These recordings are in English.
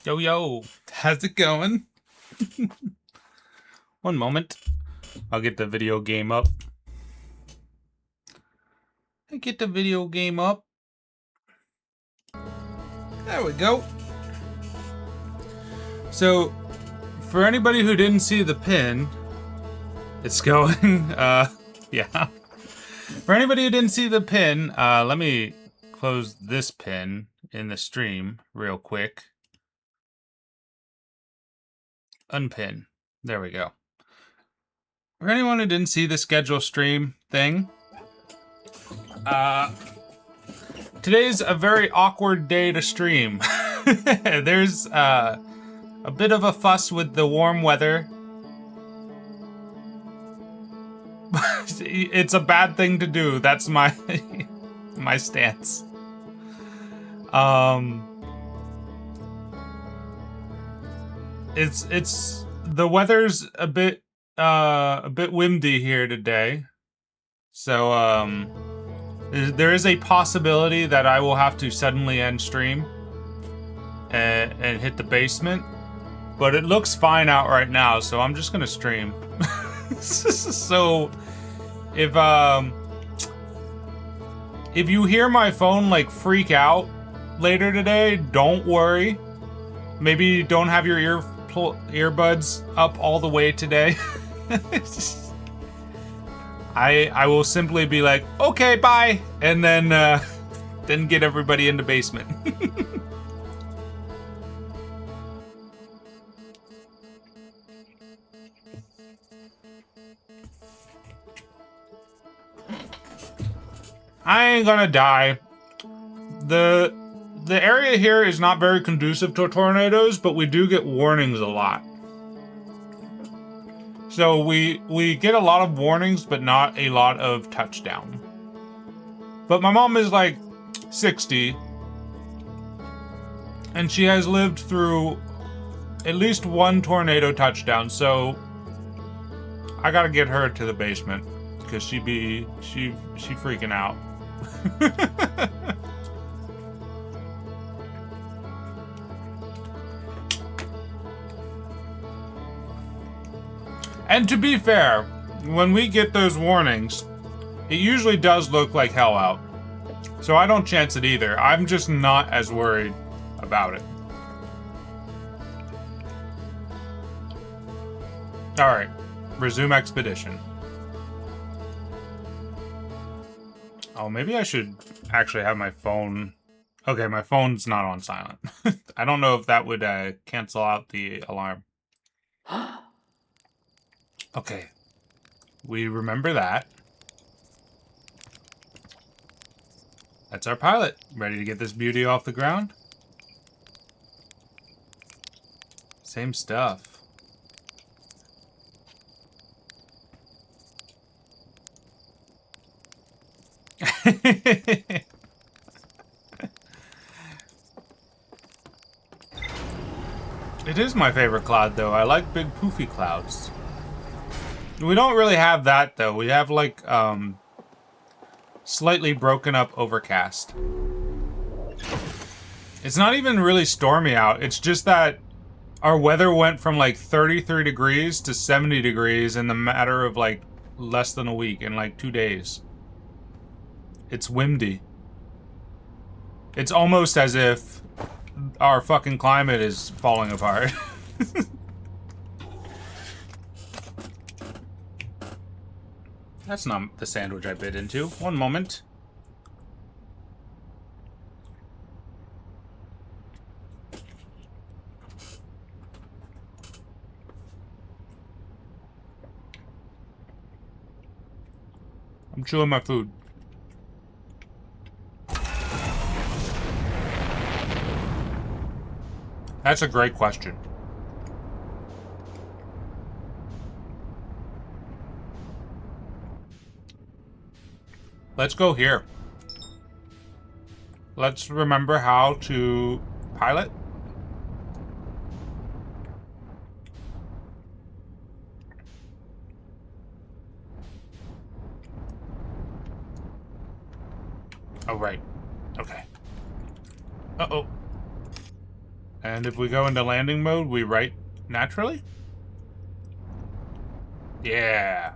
Yo, yo, how's it going? One moment. I'll get the video game up. There we go. So, for anybody who didn't see the pin, it's going, yeah. For anybody who didn't see the pin, let me close this pin in the stream real quick. Unpin. There we go. For anyone who didn't see the schedule stream thing, today's a very awkward day to stream. There's a bit of a fuss with the warm weather. It's a bad thing to do. That's my my stance. It's the weather's a bit windy here today. So there is a possibility that I will have to suddenly end stream and hit the basement. But it looks fine out right now, so I'm just gonna stream. So if you hear my phone like freak out later today, don't worry. Maybe don't have your earbuds up all the way today. I will simply be like, okay, bye, and then get everybody in the basement. I ain't gonna die. The area here is not very conducive to tornadoes, but we do get warnings a lot. So we get a lot of warnings, but not a lot of touchdown. But my mom is like 60, and she has lived through at least one tornado touchdown, so I gotta get her to the basement because she freaking out. And to be fair, when we get those warnings, it usually does look like hell out. So I don't chance it either. I'm just not as worried about it. Alright, resume expedition. Oh, maybe I should actually have my phone... Okay, my phone's not on silent. I don't know if that would cancel out the alarm. Okay, we remember that. That's our pilot. Ready to get this beauty off the ground? Same stuff. It is my favorite cloud, though. I like big poofy clouds. We don't really have that, though. We have, like, slightly broken up overcast. It's not even really stormy out. It's just that our weather went from, like, 33 degrees to 70 degrees in the matter of, like, less than a week, in, like, 2 days. It's windy. It's almost as if our fucking climate is falling apart. That's not the sandwich I bit into. One moment. I'm chewing my food. That's a great question. Let's go here. Let's remember how to pilot. Oh, right. Okay. Uh-oh. And if we go into landing mode, we right naturally? Yeah.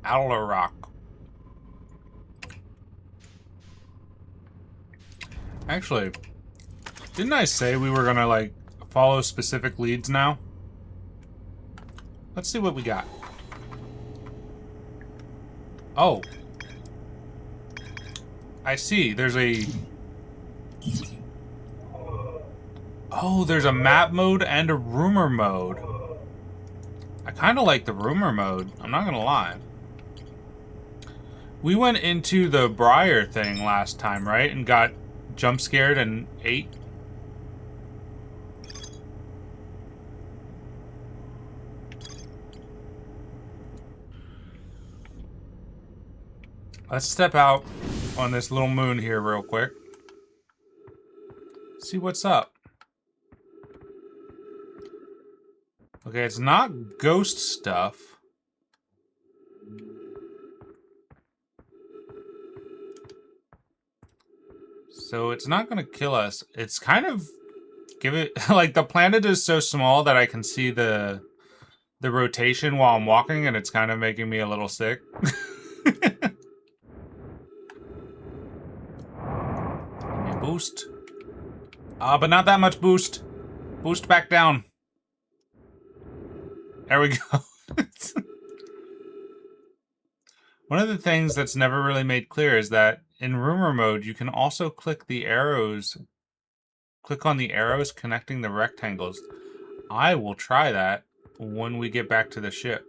Owler Rock. Actually, didn't I say we were gonna, like, follow specific leads now? Let's see what we got. Oh. I see. There's a... Oh, there's a map mode and a rumor mode. I kind of like the rumor mode. I'm not gonna lie. We went into the Briar thing last time, right? And got jump scared and ate. Let's step out on this little moon here real quick. See what's up. Okay, it's not ghost stuff. So it's not gonna kill us. It's kind of give it like the planet is so small that I can see the rotation while I'm walking, and it's kind of making me a little sick. Boost. But not that much boost. Boost back down. There we go. One of the things that's never really made clear is that in rumor mode, you can also click the arrows. Click on the arrows connecting the rectangles. I will try that when we get back to the ship.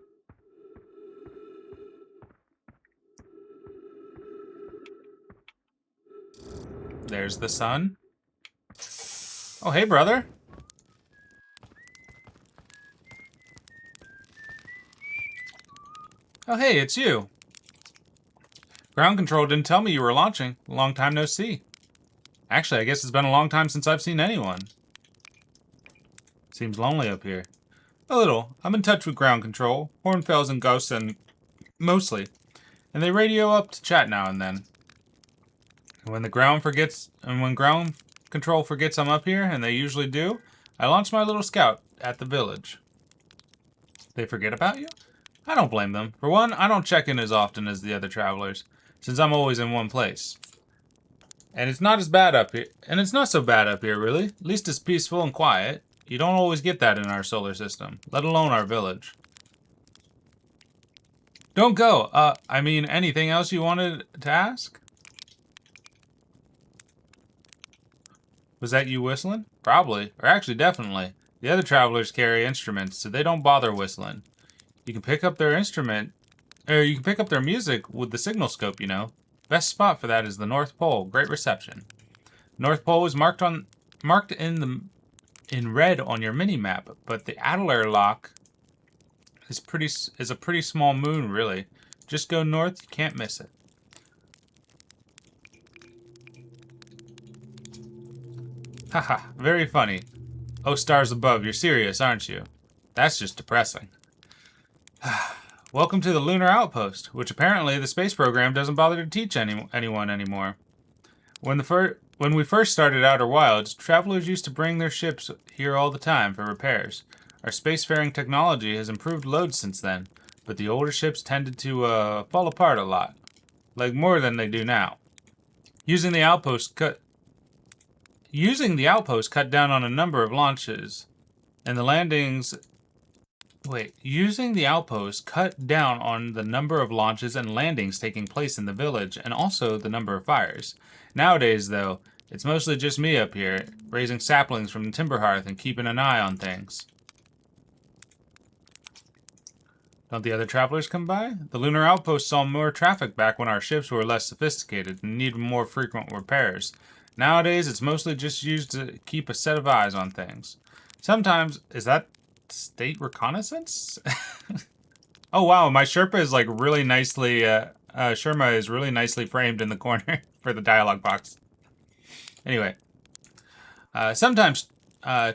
There's the sun. Oh, hey, brother. Oh, hey, it's you. Ground control didn't tell me you were launching. Long time no see. Actually, I guess it's been a long time since I've seen anyone. Seems lonely up here. A little. I'm in touch with ground control, Hornfells and Ghosts, and mostly. And they radio up to chat now and then. And when ground control forgets I'm up here, and they usually do, I launch my little scout at the village. They forget about you? I don't blame them. For one, I don't check in as often as the other travelers, since I'm always in one place. And it's not as bad up here. And it's not so bad up here, really. At least it's peaceful and quiet. You don't always get that in our solar system, let alone our village. Don't go. I mean, anything else you wanted to ask? Was that you whistling? Probably. Or actually, definitely. The other travelers carry instruments, so they don't bother whistling. You can pick up their you can pick up their music with the signal scope, you know. Best spot for that is the North Pole. Great reception. North Pole is marked in red on your mini map, but the Adler Lock is a pretty small moon, really. Just go north, you can't miss it. Haha, very funny. Oh, stars above, you're serious, aren't you? That's just depressing. Welcome to the Lunar Outpost, which apparently the space program doesn't bother to teach anyone anymore. When we first started Outer Wilds, travelers used to bring their ships here all the time for repairs. Our spacefaring technology has improved loads since then, but the older ships tended to fall apart a lot, like more than they do now. Using the outpost cut down on a number of launches, and the landings. Using the outpost cut down on the number of launches and landings taking place in the village, and also the number of fires. Nowadays, though, it's mostly just me up here, raising saplings from the timber hearth and keeping an eye on things. Don't the other travelers come by? The lunar outpost saw more traffic back when our ships were less sophisticated and needed more frequent repairs. Nowadays, it's mostly just used to keep a set of eyes on things. Sometimes, is that state reconnaissance? Oh wow, my Sherpa is like really nicely, Sherma is really nicely framed in the corner for the dialogue box. Anyway, sometimes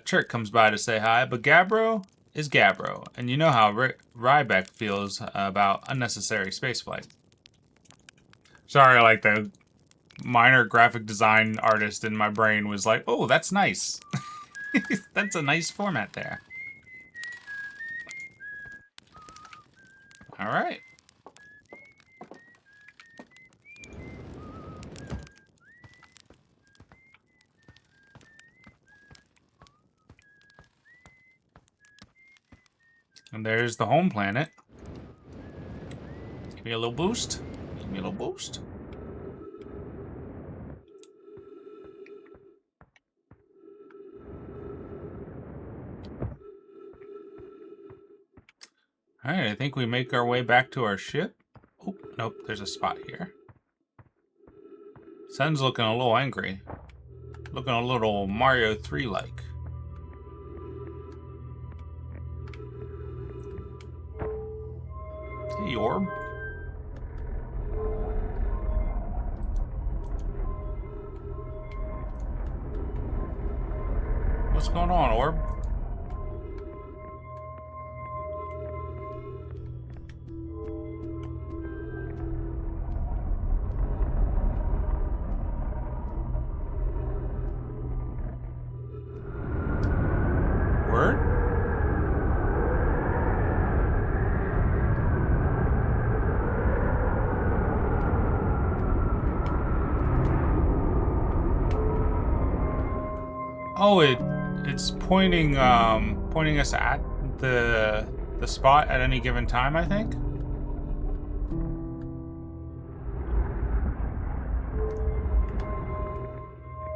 Chirk comes by to say hi, but Gabbro is Gabbro, and you know how Rybeck feels about unnecessary spaceflight. Sorry, like the minor graphic design artist in my brain was like, oh, that's nice. That's a nice format there. All right. And there's the home planet. Give me a little boost. Give me a little boost. All right, I think we make our way back to our ship. Oh, nope, there's a spot here. Sun's looking a little angry. Looking a little Mario 3-like. Hey, orb. What's going on, orb? Word? Oh, it's pointing pointing us at the spot at any given time, I think.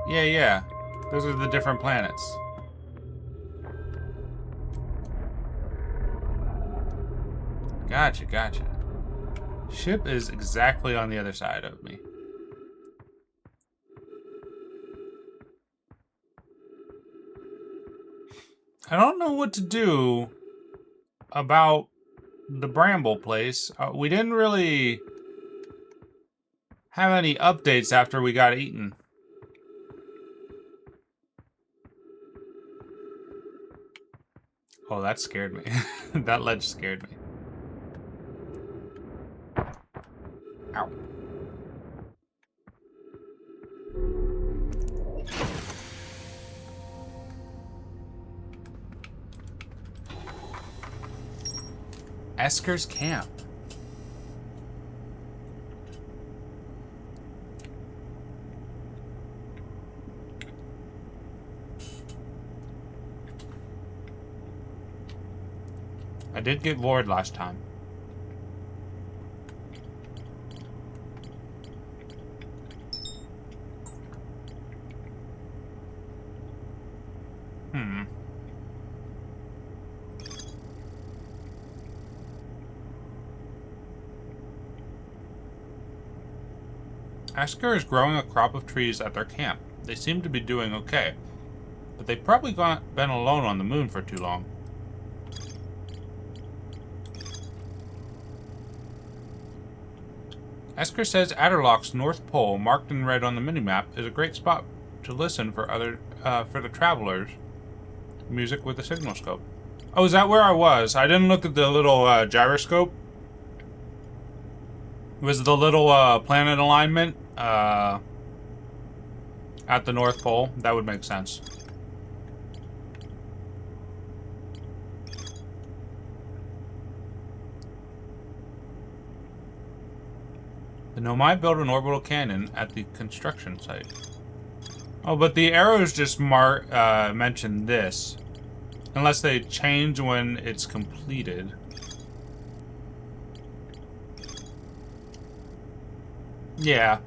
Yeah. Those are the different planets. Gotcha. Ship is exactly on the other side of me. I don't know what to do about the Bramble place. We didn't really have any updates after we got eaten. Oh, that scared me. That ledge scared me. Ow. Esker's camp. I did get bored last time. Esker is growing a crop of trees at their camp. They seem to be doing okay, but they've probably been alone on the moon for too long. Esker says Adderlock's North Pole, marked in red on the minimap, is a great spot to listen for the travelers. Music with a signal scope. Oh, is that where I was? I didn't look at the little gyroscope. Was the little planet alignment at the North Pole? That would make sense. The Nomai built an orbital cannon at the construction site. Oh, but the arrows just mention this. Unless they change when it's completed. Yeah.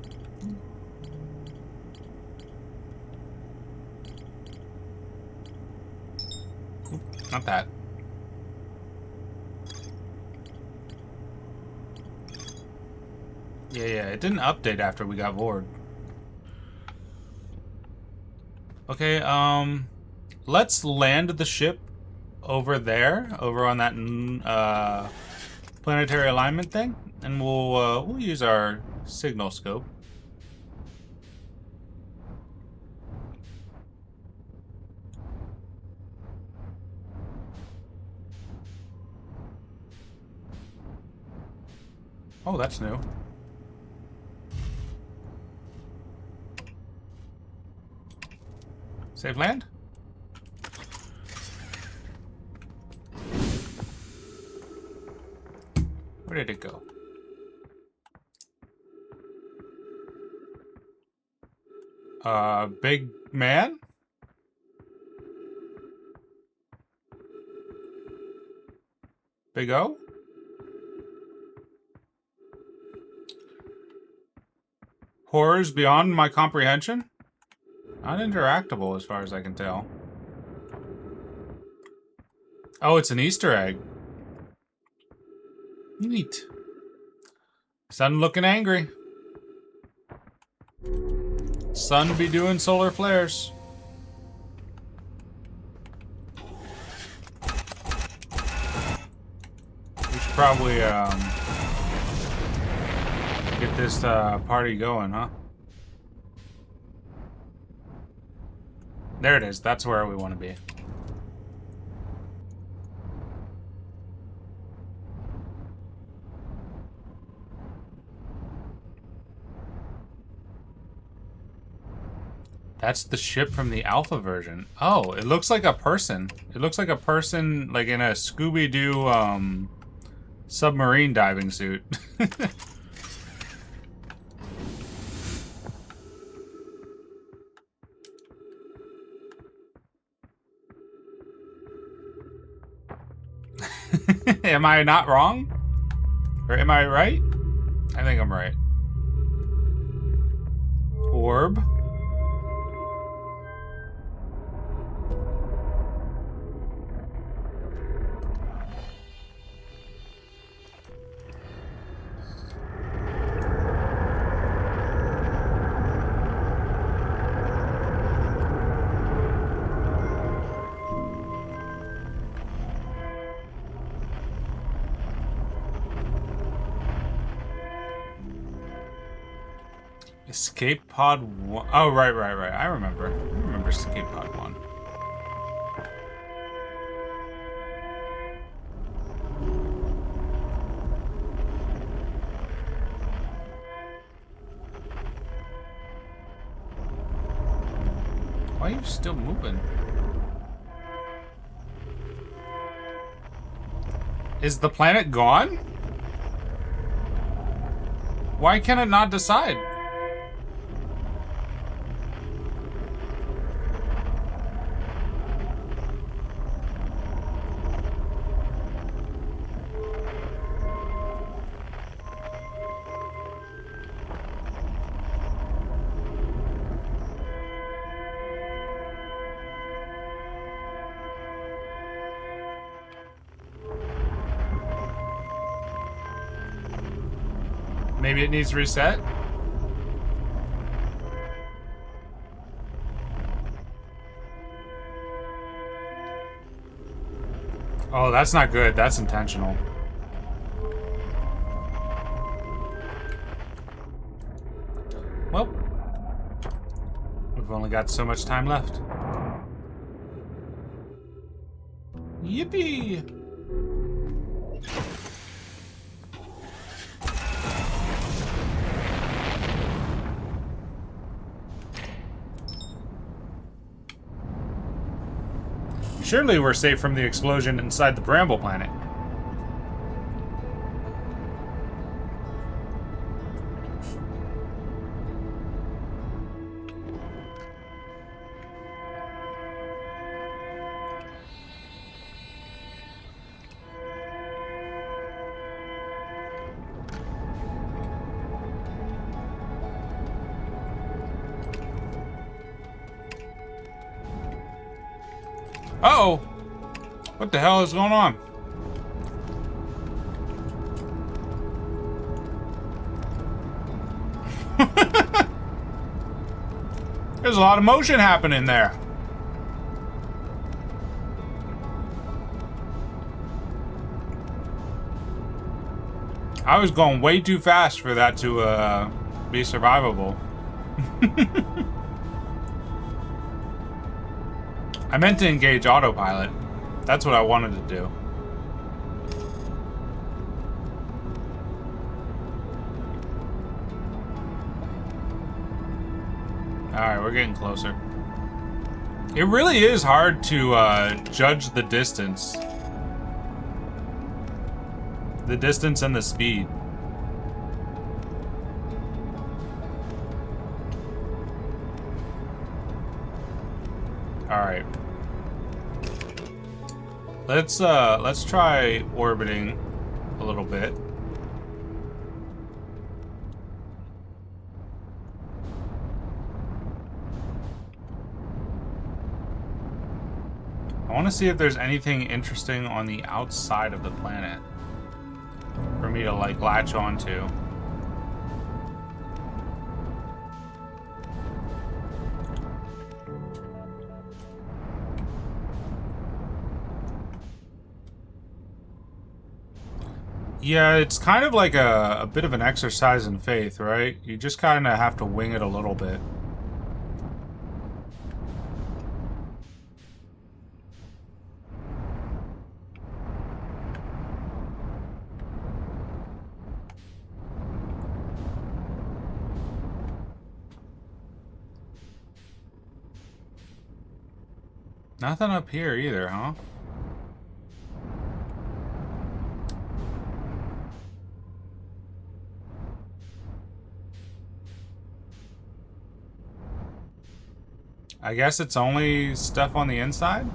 Oop, not that. Yeah, it didn't update after we got bored. Okay, let's land the ship over there, over on that planetary alignment thing, and we'll use our signal scope. Oh, that's new. Save land? Where did it go? Big man? Big O? Horrors beyond my comprehension? Not interactable as far as I can tell. Oh, it's an Easter egg. Neat. Sun looking angry. Sun be doing solar flares. We should probably get this party going, huh? There it is. That's where we want to be. That's the ship from the alpha version. Oh, it looks like a person. It looks like a person, like in a Scooby-Doo, submarine diving suit. Am I not wrong? Or am I right? I think I'm right. Orb. Escape Pod 1. Oh, right. I remember. I remember Escape Pod 1. Why are you still moving? Is the planet gone? Why can it not decide? Maybe it needs reset? Oh, that's not good. That's intentional. Well, we've only got so much time left. Yippee! Surely we're safe from the explosion inside the Bramble Planet. Uh-oh! What the hell is going on? There's a lot of motion happening there. I was going way too fast for that to be survivable. I meant to engage autopilot. That's what I wanted to do. Alright, we're getting closer. It really is hard to judge the distance The distance and the speed. Alright. Let's try orbiting a little bit. I want to see if there's anything interesting on the outside of the planet for me to, like, latch onto. Yeah, it's kind of like a bit of an exercise in faith, right? You just kind of have to wing it a little bit. Nothing up here either, huh? I guess it's only stuff on the inside?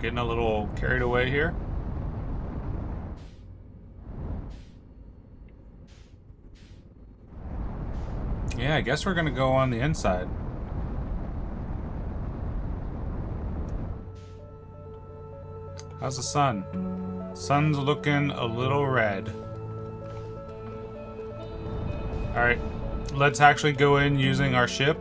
Getting a little carried away here. Yeah, I guess we're gonna go on the inside. How's the sun? Sun's looking a little red. Alright, let's actually go in using our ship.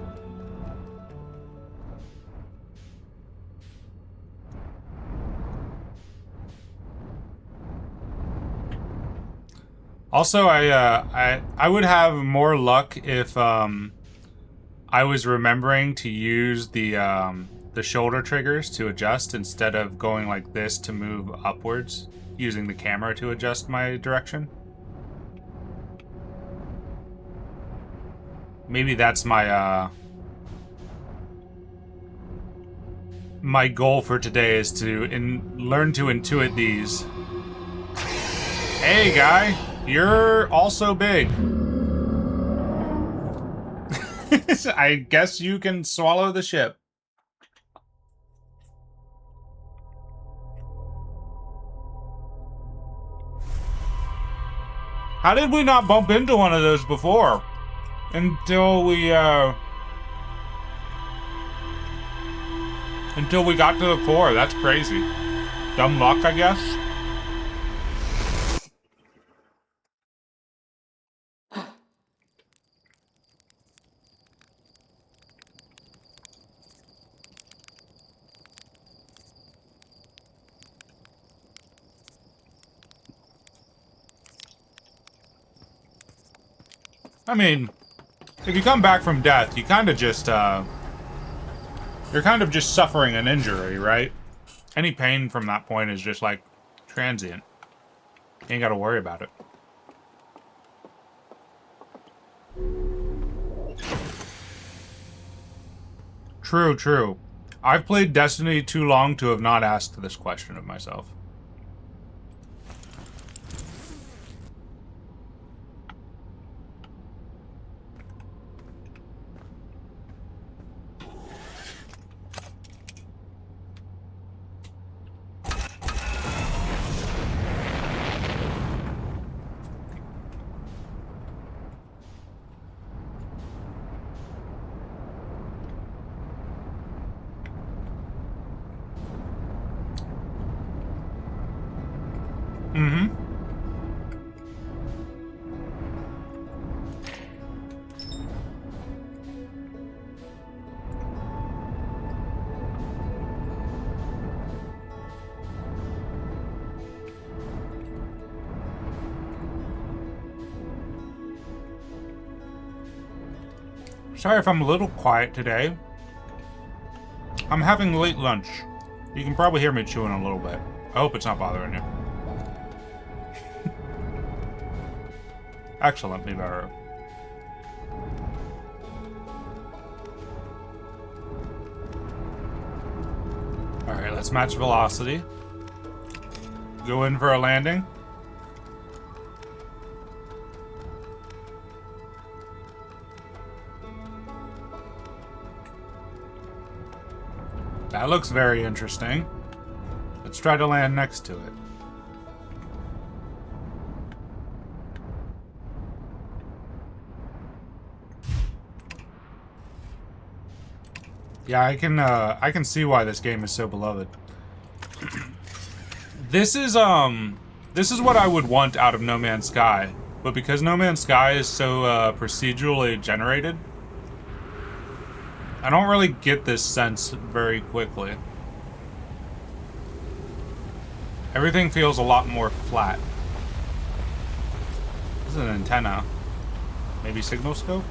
Also, I would have more luck if I was remembering to use the shoulder triggers to adjust instead of going like this to move upwards, using the camera to adjust my direction. Maybe that's my my goal for today is to learn to intuit these. Hey, guy, you're also big. I guess you can swallow the ship. How did we not bump into one of those before? Until we got to the core. That's crazy. Dumb luck, I guess. I mean, if you come back from death, you kind of just, you're kind of just suffering an injury, right? Any pain from that point is just, like, transient. You ain't gotta worry about it. True, true. I've played Destiny too long to have not asked this question of myself. Mm-hmm. Sorry if I'm a little quiet today. I'm having late lunch. You can probably hear me chewing a little bit. I hope it's not bothering you. Excellent, me better. Alright, let's match velocity. Go in for a landing. That looks very interesting. Let's try to land next to it. Yeah, I can see why this game is so beloved. This is what I would want out of No Man's Sky, but because No Man's Sky is so procedurally generated, I don't really get this sense very quickly. Everything feels a lot more flat. This is an antenna. Maybe signal scope?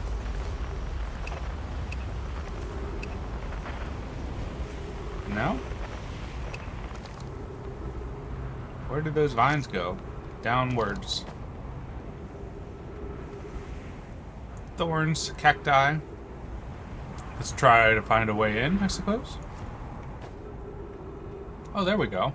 No? Where did those vines go? Downwards. Thorns, cacti. Let's try to find a way in, I suppose. Oh, there we go.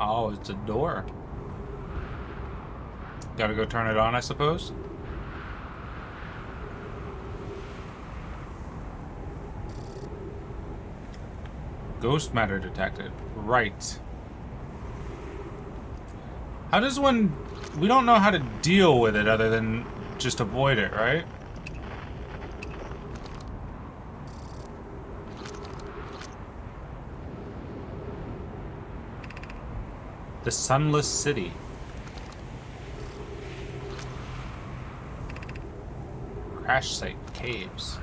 Oh, it's a door. Gotta go turn it on, I suppose. Ghost matter detected. Right. How does one... We don't know how to deal with it other than just avoid it, right? The Sunless City. Crash site caves.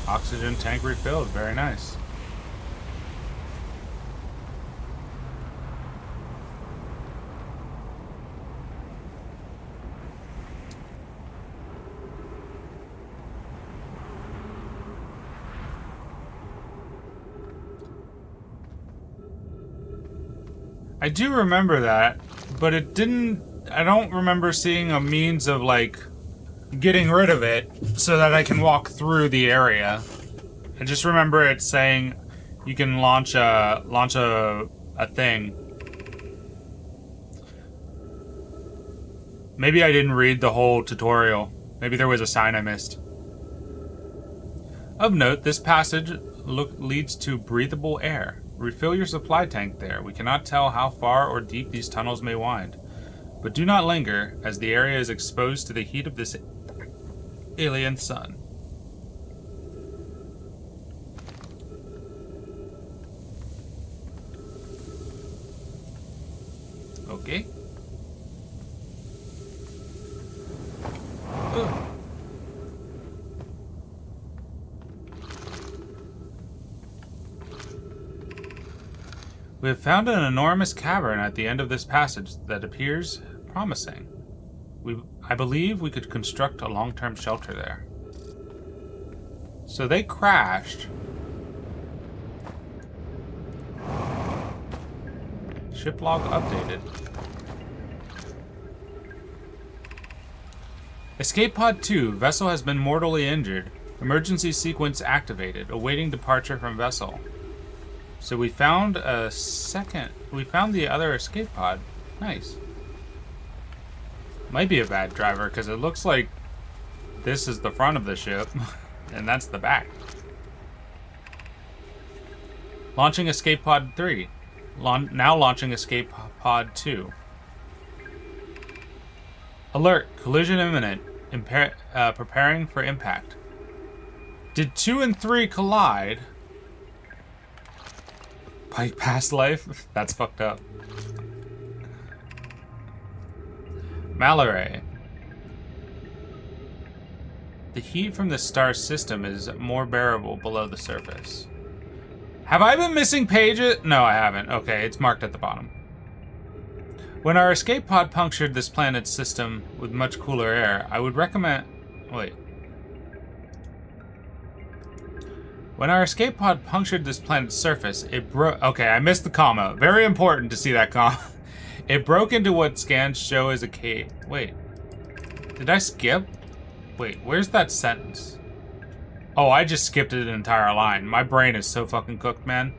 Oxygen tank refilled. Very nice. I do remember that, but it didn't... I don't remember seeing a means of, like, getting rid of it so that I can walk through the area. I just remember it saying you can launch a thing. Maybe I didn't read the whole tutorial. Maybe there was a sign I missed. Of note, this passage leads to breathable air. Refill your supply tank there. We cannot tell how far or deep these tunnels may wind. But do not linger, as the area is exposed to the heat of this alien sun. Okay. Ugh. We have found an enormous cavern at the end of this passage that appears promising. I believe we could construct a long-term shelter there. So they crashed. Ship log updated. Escape pod 2. Vessel has been mortally injured. Emergency sequence activated. Awaiting departure from vessel. So we found a second... We found the other escape pod. Nice. Might be a bad driver, because it looks like this is the front of the ship, and that's the back. Launching escape pod 3. Now launching escape pod 2. Alert. Collision imminent. Preparing for impact. Did 2 and 3 collide? By past life? That's fucked up. Mallory. The heat from the star system is more bearable below the surface. Have I been missing pages? No, I haven't. Okay, it's marked at the bottom. When our escape pod punctured this planet's system with much cooler air, I would recommend... Wait. When our escape pod punctured this planet's surface, it broke... Okay, I missed the comma. Very important to see that comma. It broke into what scans show as a cave. Wait. Did I skip? Wait, where's that sentence? Oh, I just skipped an entire line. My brain is so fucking cooked, man.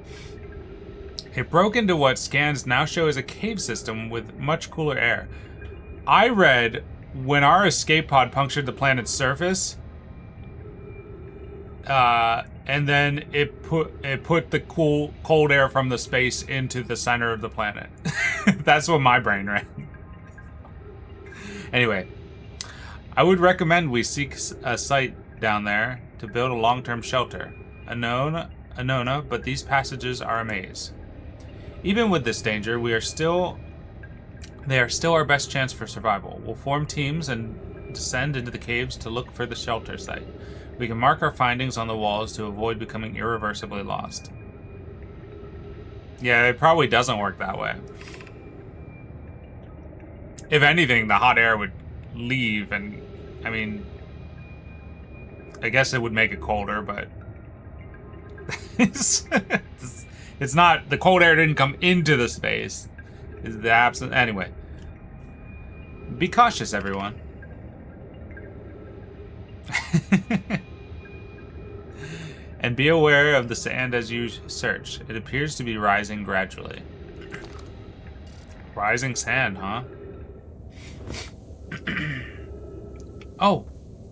It broke into what scans now show as a cave system with much cooler air. I read, when our escape pod punctured the planet's surface, and then it put the cold air from the space into the center of the planet. That's what my brain read. Anyway, I would recommend we seek a site down there to build a long-term shelter. Anona, but these passages are a maze. Even with this danger, they are still our best chance for survival. We'll form teams and descend into the caves to look for the shelter site. We can mark our findings on the walls to avoid becoming irreversibly lost. Yeah, it probably doesn't work that way. If anything, the hot air would leave, and I mean, I guess it would make it colder, but it's not, the cold air didn't come into the space. It's the absence. Anyway. Be cautious, everyone. And be aware of the sand as you search. It appears to be rising gradually. Rising sand, huh? Oh,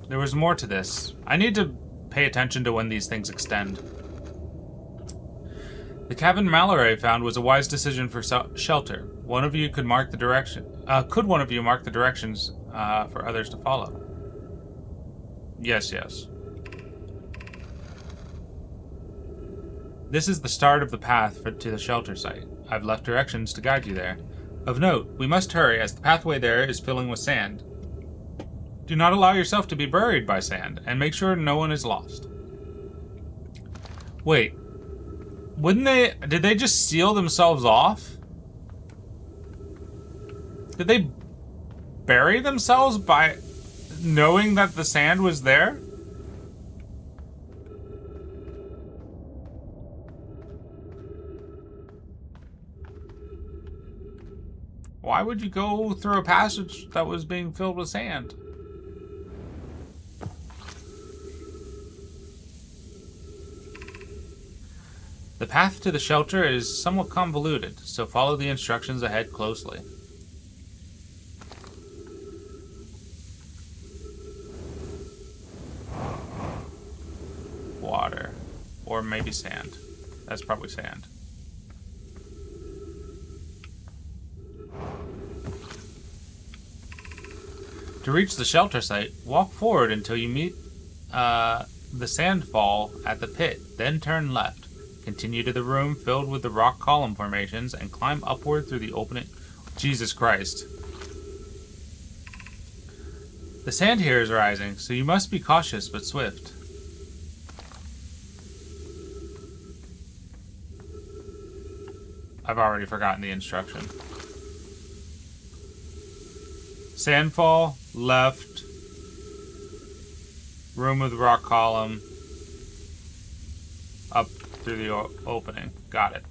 there was more to this. I need to pay attention to when these things extend. The cabin Mallory found was a wise decision for shelter. One of you could mark the direction. Could one of you mark the directions for others to follow? Yes, yes. This is the start of the path to the shelter site. I've left directions to guide you there. Of note, we must hurry as the pathway there is filling with sand. Do not allow yourself to be buried by sand, and make sure no one is lost. Wait. Did they just seal themselves off? Did they bury themselves by knowing that the sand was there? Why would you go through a passage that was being filled with sand? The path to the shelter is somewhat convoluted, so follow the instructions ahead closely. Water. Or maybe sand. That's probably sand. To reach the shelter site, walk forward until you meet the sandfall at the pit, then turn left. Continue to the room filled with the rock column formations and climb upward through the opening. Jesus Christ. The sand here is rising, so you must be cautious but swift. I've already forgotten the instruction. Sandfall, left, room with rock column, up through the opening. Got it.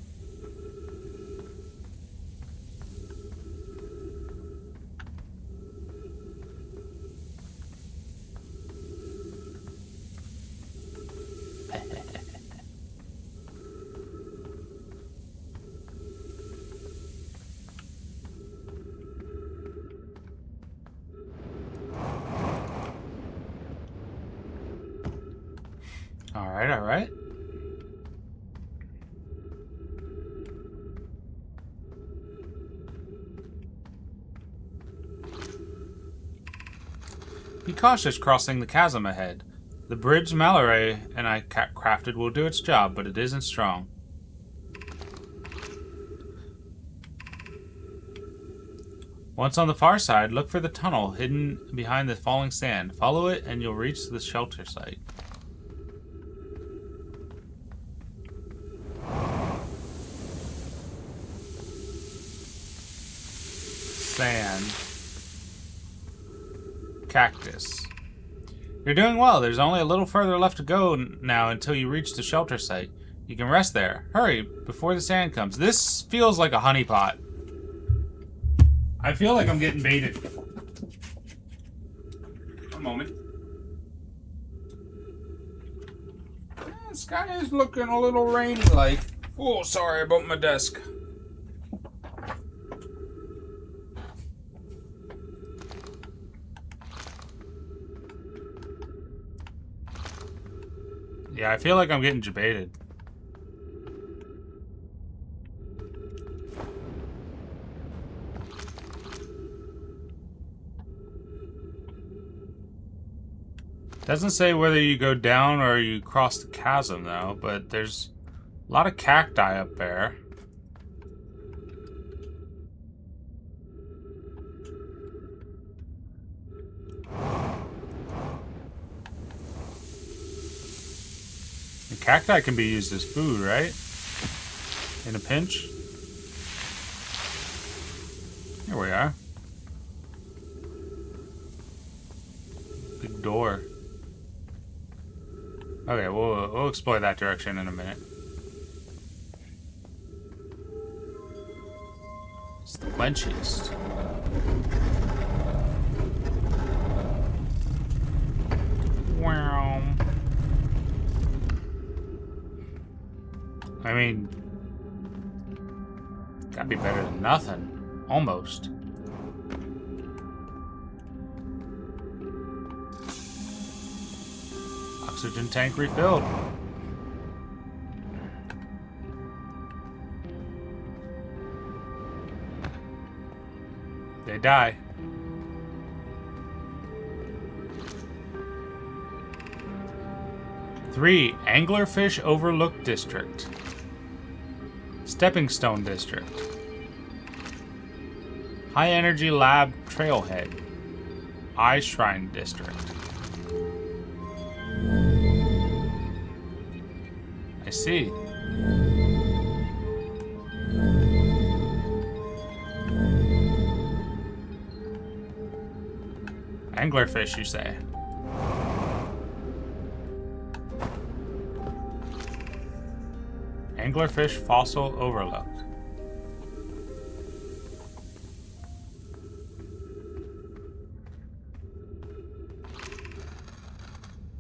Alright, alright. Be cautious crossing the chasm ahead. The bridge Mallory and I crafted will do its job, but it isn't strong. Once on the far side, look for the tunnel hidden behind the falling sand. Follow it and you'll reach the shelter site. Sand. Cactus. You're doing well. There's only a little further left to go now until you reach the shelter site. You can rest there. Hurry, before the sand comes. This feels like a honeypot. I feel like I'm getting baited. A moment. The sky is looking a little rainy-like. Oh, sorry about my desk. Yeah, I feel like I'm getting baited. Doesn't say whether you go down or you cross the chasm, though, but there's a lot of cacti up there. The cacti can be used as food, right? In a pinch. Here we are. Big door. Okay, we'll explore that direction in a minute. It's the quenchiest. Wow. I mean, gotta be better than nothing. Almost. Oxygen tank refilled. They die. Three, Anglerfish Overlook District. Stepping Stone District. High Energy Lab Trailhead. Eye Shrine District. I see. Anglerfish, you say? Anglerfish Fossil Overlook.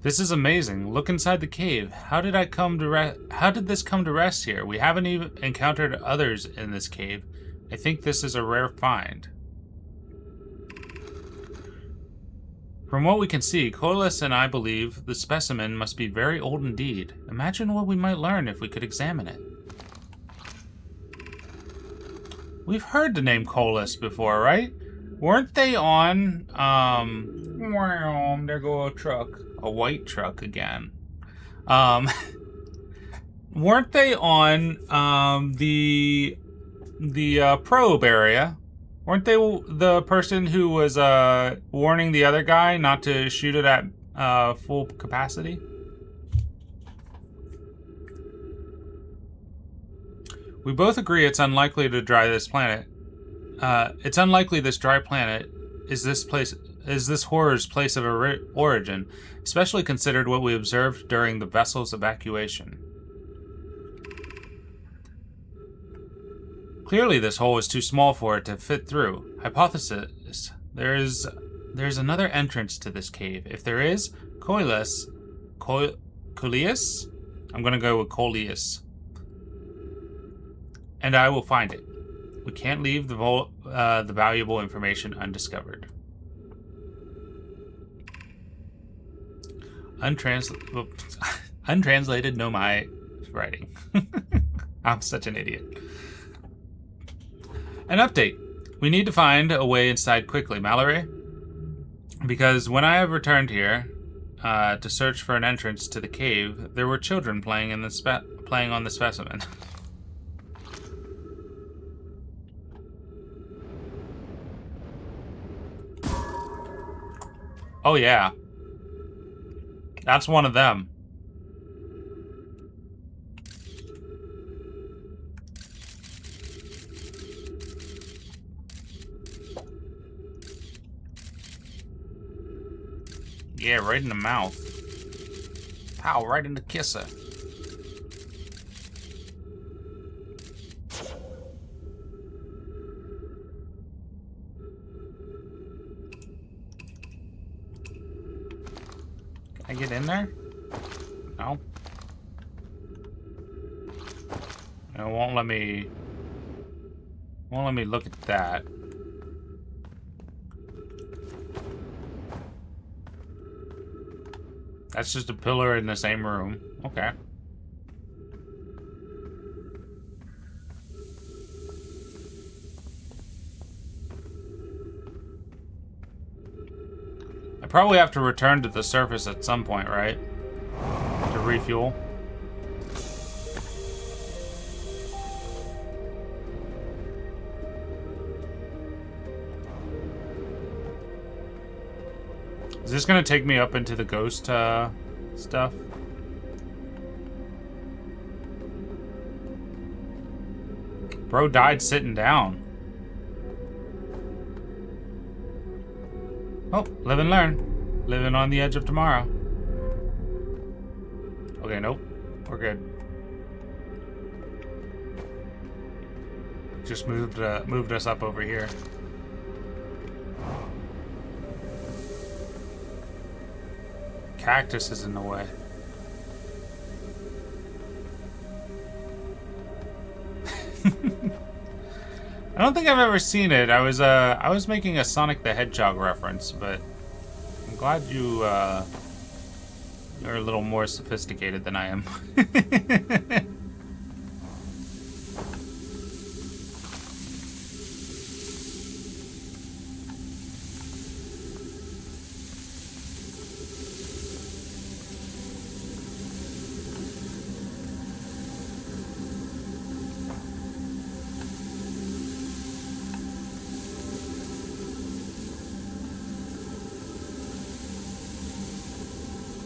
This is amazing. Look inside the cave. How did this come to rest here? We haven't even encountered others in this cave. I think this is a rare find. From what we can see, Colas and I believe the specimen must be very old indeed. Imagine what we might learn if we could examine it. We've heard the name Colas before, right? Weren't they on, wow, there go a truck. A white truck again. Weren't they on, the probe area? Weren't they the person who was, warning the other guy not to shoot it at, full capacity? We both agree it's unlikely to dry this planet. It's unlikely this dry planet is this horror's place of origin, especially considered what we observed during the vessel's evacuation. Clearly this hole is too small for it to fit through. Hypothesis, there's another entrance to this cave. If there is, Coleus? I'm gonna go with Coleus. And I will find it. We can't leave the valuable information undiscovered. Untranslated Nomai writing. I'm such an idiot. An update. We need to find a way inside quickly, Mallory. Because when I have returned here to search for an entrance to the cave, there were children playing on the specimen. Oh, yeah. That's one of them. Yeah, right in the mouth. Pow, right in the kisser. Can I get in there? No. It won't let me... Won't let me look at that. That's just a pillar in the same room. Okay. I probably have to return to the surface at some point, right? To refuel. Is this gonna take me up into the ghost stuff? Bro died sitting down. Oh, live and learn. Living on the edge of tomorrow. Okay, nope. We're good. Just moved us up over here. Cactus is in the way. I don't think I've ever seen it. I was making a Sonic the Hedgehog reference, but I'm glad you're a little more sophisticated than I am.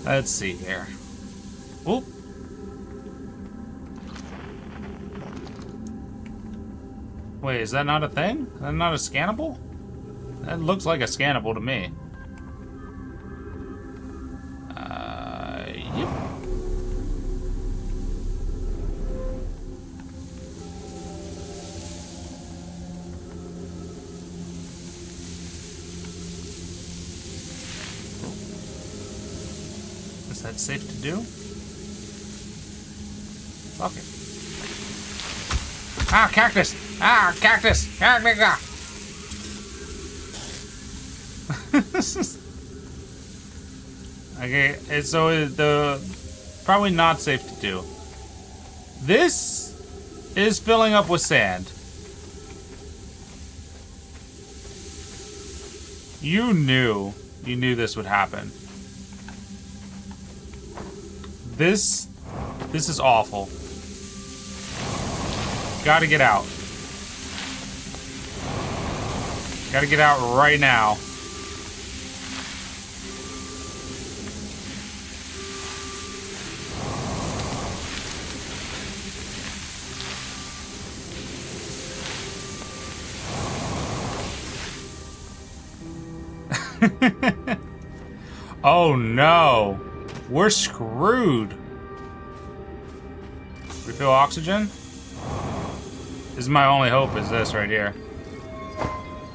Let's see here. Oop. Wait, is that not a thing? Is that not a scannable? That looks like a scannable to me. Yep. Is that safe to do? Fuck it. Ah, cactus! Ah, cactus! Okay, and so the probably not safe to do. This is filling up with sand. You knew this would happen. This is awful. Gotta get out. Gotta get out right now. Oh no. We're screwed. Refill oxygen? This is my only hope, is this right here.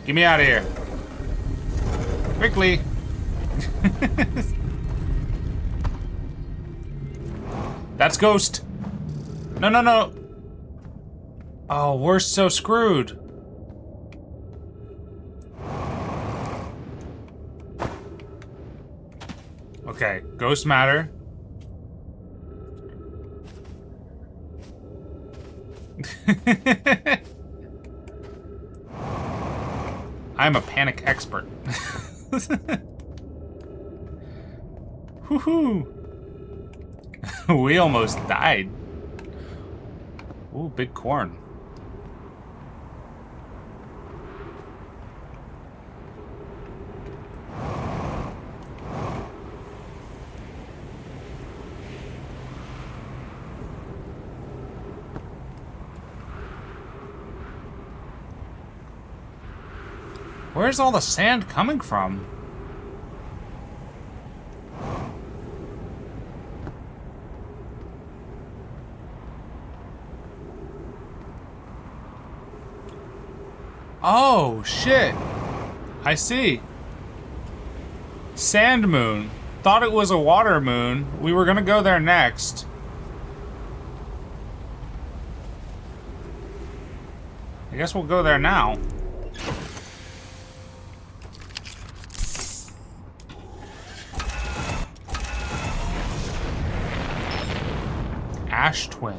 Get me out of here. Quickly. That's Ghost. No, no, no. Oh, we're so screwed. Okay, Ghost matter. I'm a panic expert. Woohoo! We almost died. Ooh, big corn. Where's all the sand coming from? Oh, shit. I see. Sand moon. Thought it was a water moon. We were gonna go there next. I guess we'll go there now. Ash Twin.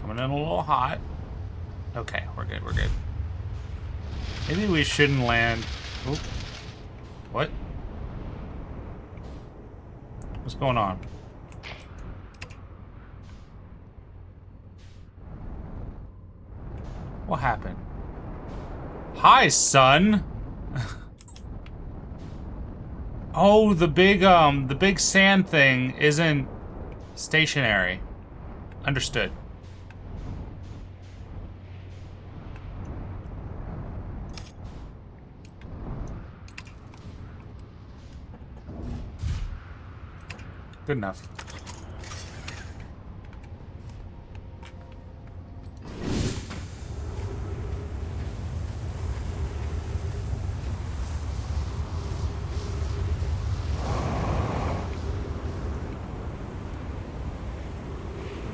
Coming in a little hot. Okay, we're good, we're good. Maybe we shouldn't land. Oop. What? What's going on? What happened? Hi, son! Oh, the big sand thing isn't stationary. Understood. Good enough.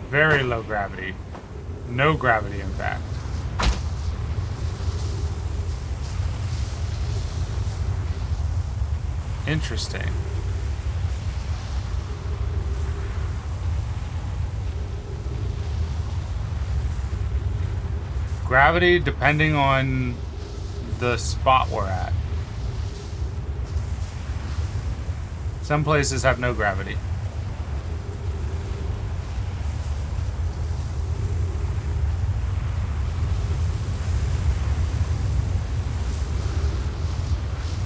Very low gravity. No gravity, in fact. Interesting. Gravity depending on the spot we're at. Some places have no gravity.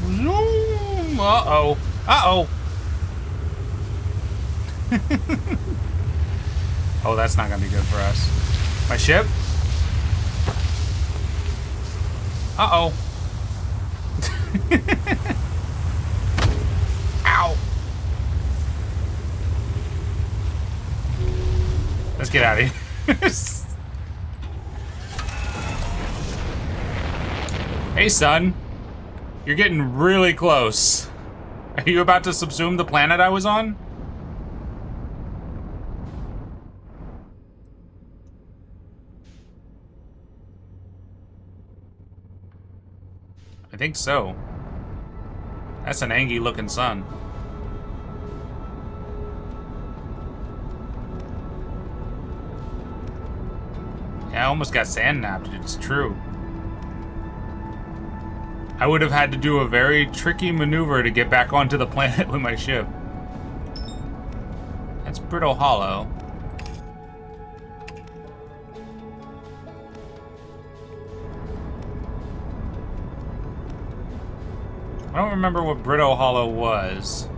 Zoom! Uh-oh. Uh-oh. Oh, that's not gonna be good for us. My ship? Uh-oh. Ow. Let's get out of here. Hey, son. You're getting really close. Are you about to subsume the planet I was on? I think so. That's an angry looking sun. Yeah, I almost got sand napped, it's true. I would have had to do a very tricky maneuver to get back onto the planet with my ship. That's Brittle Hollow. I don't remember what Brittle Hollow was.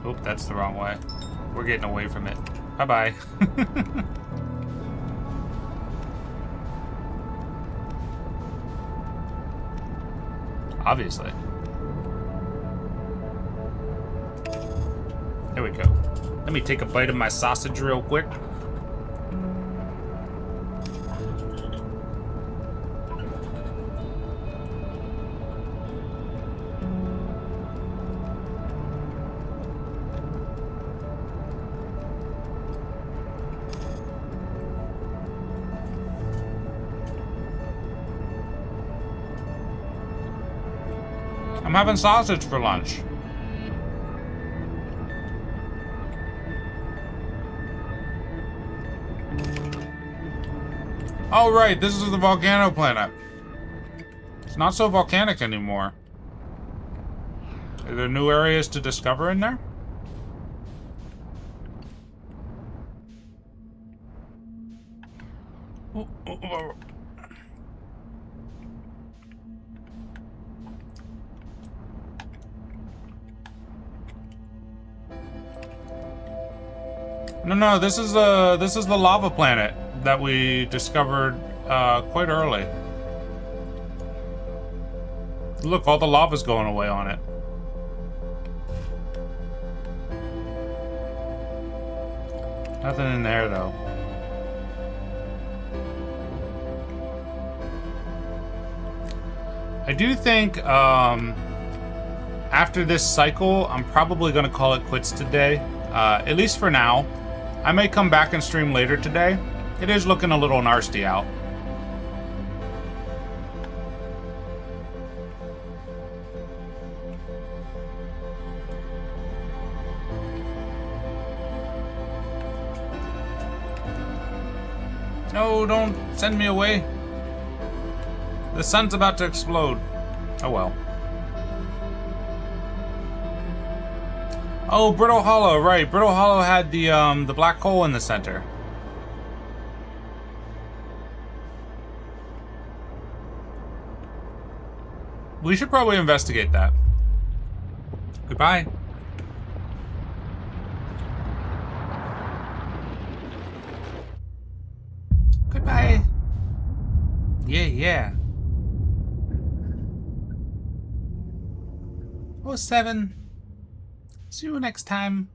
Oop, that's the wrong way. We're getting away from it. Bye-bye. Obviously. There we go. Let me take a bite of my sausage real quick. I'm having sausage for lunch. Oh, right, this is the volcano planet. It's not so volcanic anymore. Are there new areas to discover in there? No, this is the lava planet that we discovered quite early. Look, all the lava's going away on it. Nothing in there though. I do think after this cycle, I'm probably going to call it quits today, at least for now. I may come back and stream later today. It is looking a little nasty out. No, don't send me away. The sun's about to explode. Oh well. Oh, Brittle Hollow, right. Brittle Hollow had the black hole in the center. We should probably investigate that. Goodbye. Goodbye. Yeah. Oh, 7. See you next time.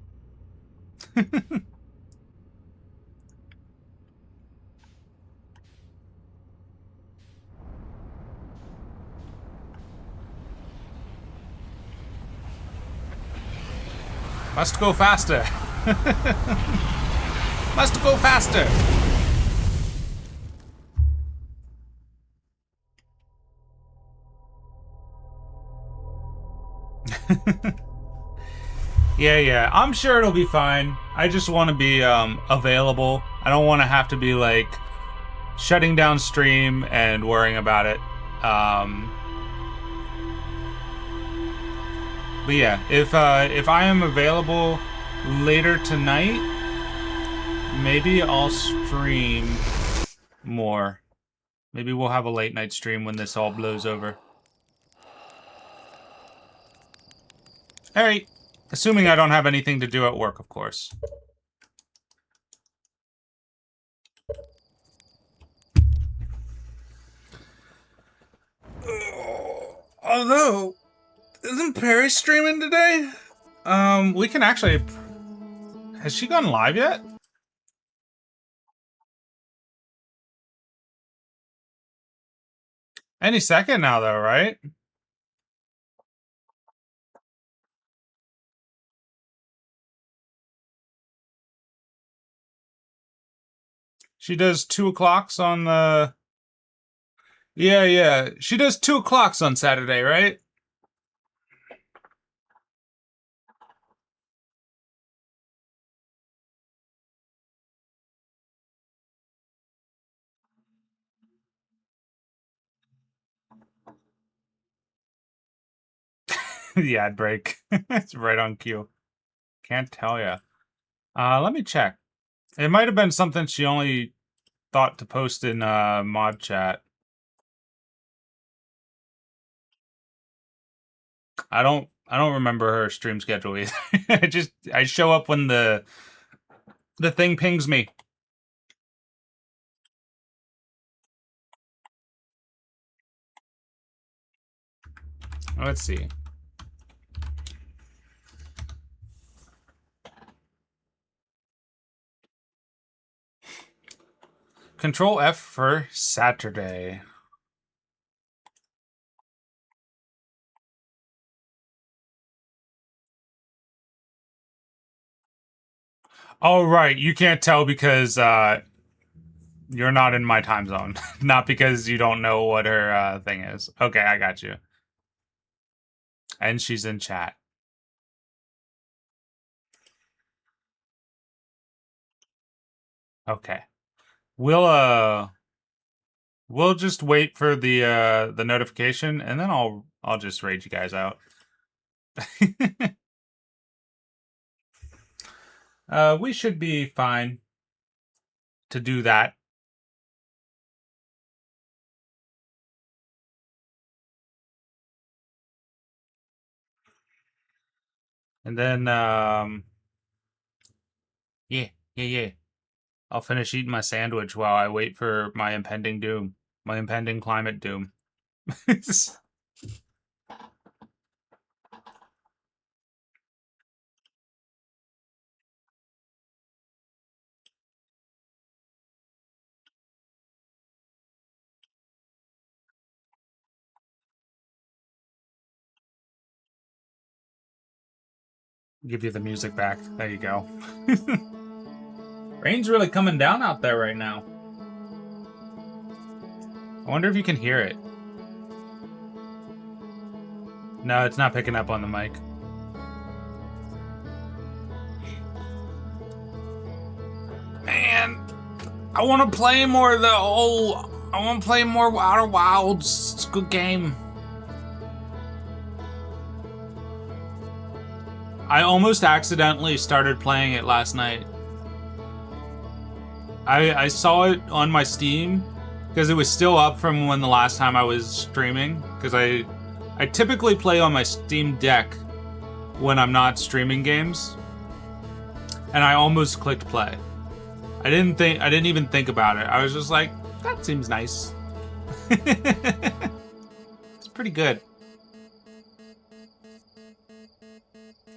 Must go faster. Must go faster. Yeah. I'm sure it'll be fine. I just want to be available. I don't want to have to be like shutting down stream and worrying about it. But yeah, if I am available later tonight, maybe I'll stream more. Maybe we'll have a late night stream when this all blows over. Alright. Assuming I don't have anything to do at work, of course. Although, isn't Perry streaming today? We can actually... Has she gone live yet? Any second now, though, right? She does 2 o'clocks on the... Yeah. She does 2 o'clocks on Saturday, right? The ad break. It's right on cue. Can't tell ya. Let me check. It might have been something she only thought to post in mod chat. I don't remember her stream schedule either. I show up when the thing pings me. Let's see. Control F for Saturday. Oh, right. You can't tell because you're not in my time zone. Not because you don't know what her thing is. Okay, I got you. And she's in chat. Okay. We'll just wait for the notification and then I'll just raid you guys out. We should be fine to do that. And then yeah. Yeah, yeah. I'll finish eating my sandwich while I wait for my impending doom. My impending climate doom. Give you the music back. There you go. Rain's really coming down out there right now. I wonder if you can hear it. No, it's not picking up on the mic. Man, I want to play more of the old. I want to play more Outer Wilds. It's a good game. I almost accidentally started playing it last night. I saw it on my Steam because it was still up from when the last time I was streaming. Because I typically play on my Steam Deck when I'm not streaming games, and I almost clicked play. I didn't even think about it. I was just like, that seems nice. It's pretty good.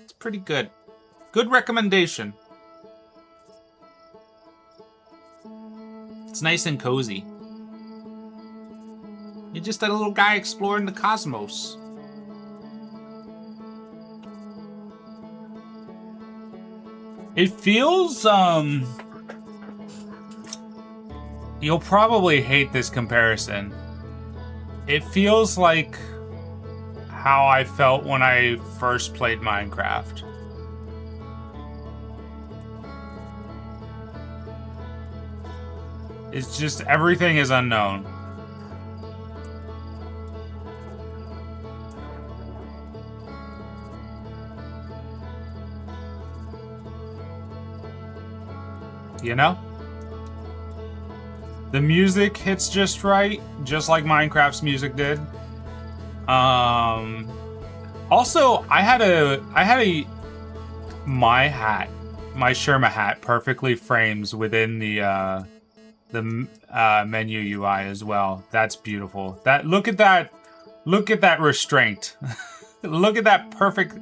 It's pretty good. Good recommendation. It's nice and cozy. You're just a little guy exploring the cosmos. It feels, you'll probably hate this comparison. It feels like how I felt when I first played Minecraft. It's just, everything is unknown. You know? The music hits just right, just like Minecraft's music did. Also, I had a my Sherma hat perfectly frames within the menu UI as well. That's beautiful. Look at that restraint. Look at that perfect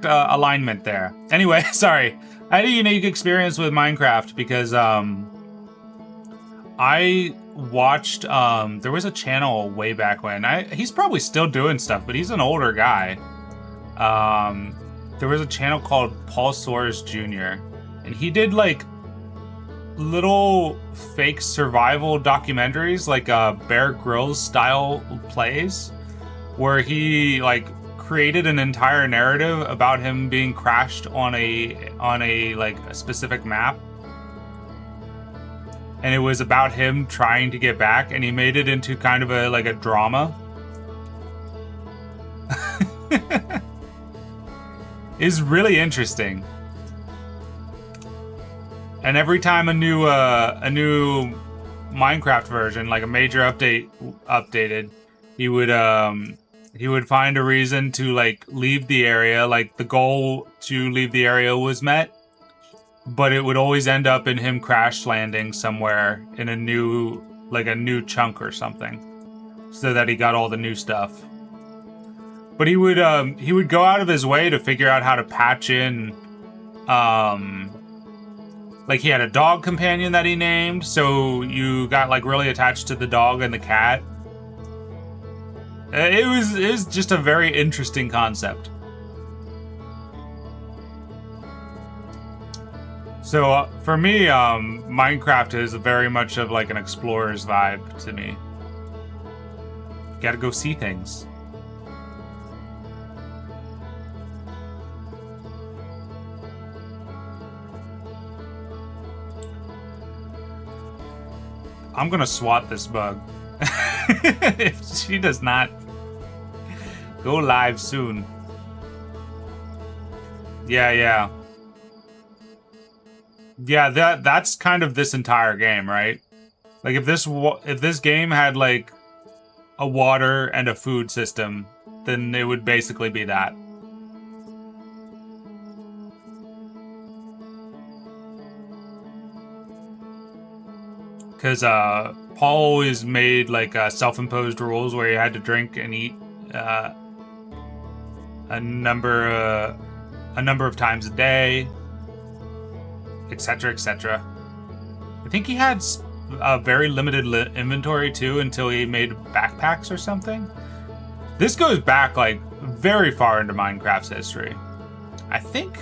alignment there. Anyway, sorry. I had a unique experience with Minecraft because I watched there was a channel way back when. He's probably still doing stuff, but he's an older guy. There was a channel called Paul Soares Jr. and he did like little fake survival documentaries, like Bear Grylls style plays, where he like created an entire narrative about him being crashed on a like a specific map, and it was about him trying to get back, and he made it into kind of a like a drama. It's really interesting. And every time a new Minecraft version, like a major updated, he would find a reason to like leave the area, like the goal to leave the area was met, but it would always end up in him crash landing somewhere in a new chunk or something, so that he got all the new stuff. But he would go out of his way to figure out how to patch in, like he had a dog companion that he named, so you got like really attached to the dog and the cat. It was just a very interesting concept. So for me, Minecraft is very much of like an explorer's vibe to me. Gotta go see things. I'm gonna swat this bug. If she does not go live soon. Yeah. Yeah, that's kind of this entire game, right? Like if this game had like a water and a food system, then it would basically be that. because Paul always made like self-imposed rules where he had to drink and eat a number of times a day, etc., etc. I think he had a very limited inventory too until he made backpacks or something. This goes back like very far into Minecraft's history. I think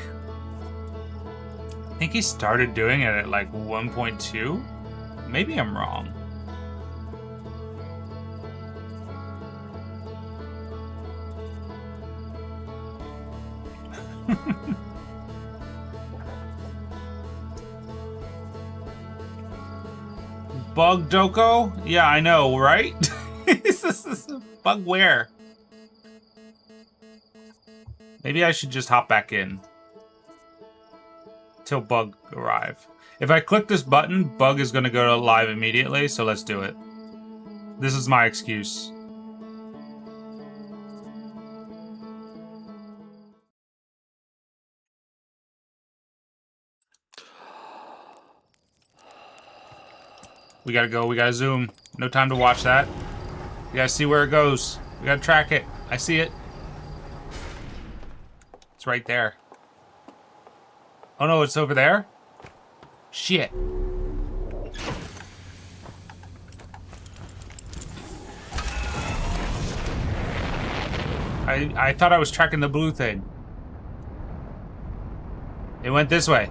he started doing it at like 1.2. Maybe I'm wrong. Bug Doko? Yeah, I know, right? Bug where? Maybe I should just hop back in till Bug arrive. If I click this button, Bug is going to go live immediately, so let's do it. This is my excuse. We gotta go, we gotta zoom. No time to watch that. We gotta see where it goes. We gotta track it. I see it. It's right there. Oh no, it's over there? Shit. I thought I was tracking the blue thing. It went this way.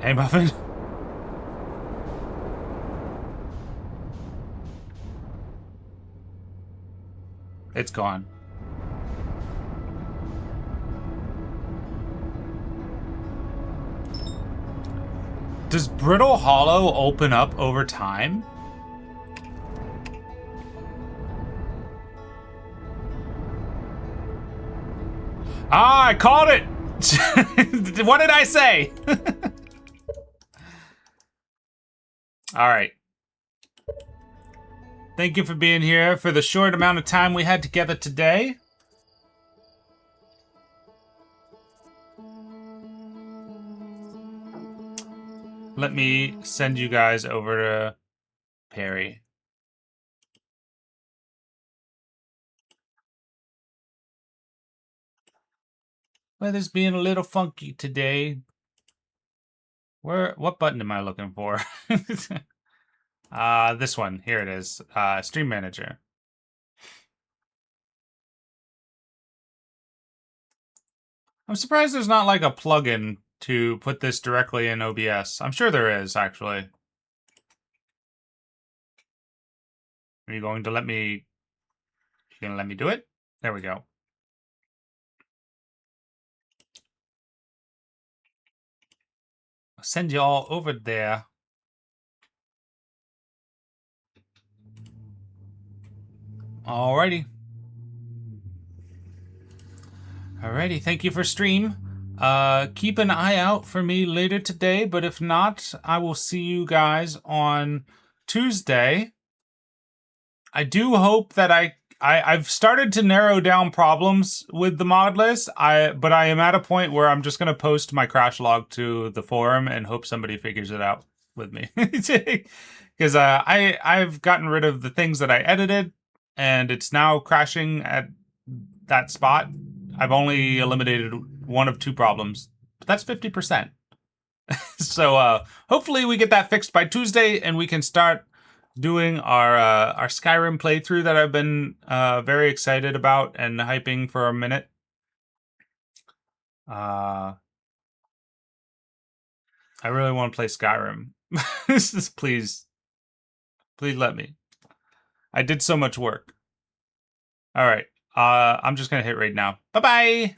Hey, Muffin. It's gone. Does Brittle Hollow open up over time? Ah, I called it! What did I say? Alright. Thank you for being here for the short amount of time we had together today. Let me send you guys over to Perry. Weather's being a little funky today. What button am I looking for? This one. Here it is. Stream Manager. I'm surprised there's not like a plugin to put this directly in OBS. I'm sure there is, actually. Are you going to let me... You gonna let me do it? There we go. I'll send you all over there. Alrighty. Alrighty, thank you for stream. Keep an eye out for me later today, but if not, I will see you guys on Tuesday. I do hope that I've started to narrow down problems with the mod list. But I am at a point where I'm just gonna post my crash log to the forum and hope somebody figures it out with me. Because I've gotten rid of the things that I edited, and it's now crashing at that spot. I've only eliminated one of two problems, but that's 50%. So hopefully we get that fixed by Tuesday, and we can start doing our Skyrim playthrough that I've been very excited about and hyping for a minute. I really want to play Skyrim. Please let me. I did so much work. All right. I'm just gonna hit raid now. Bye bye.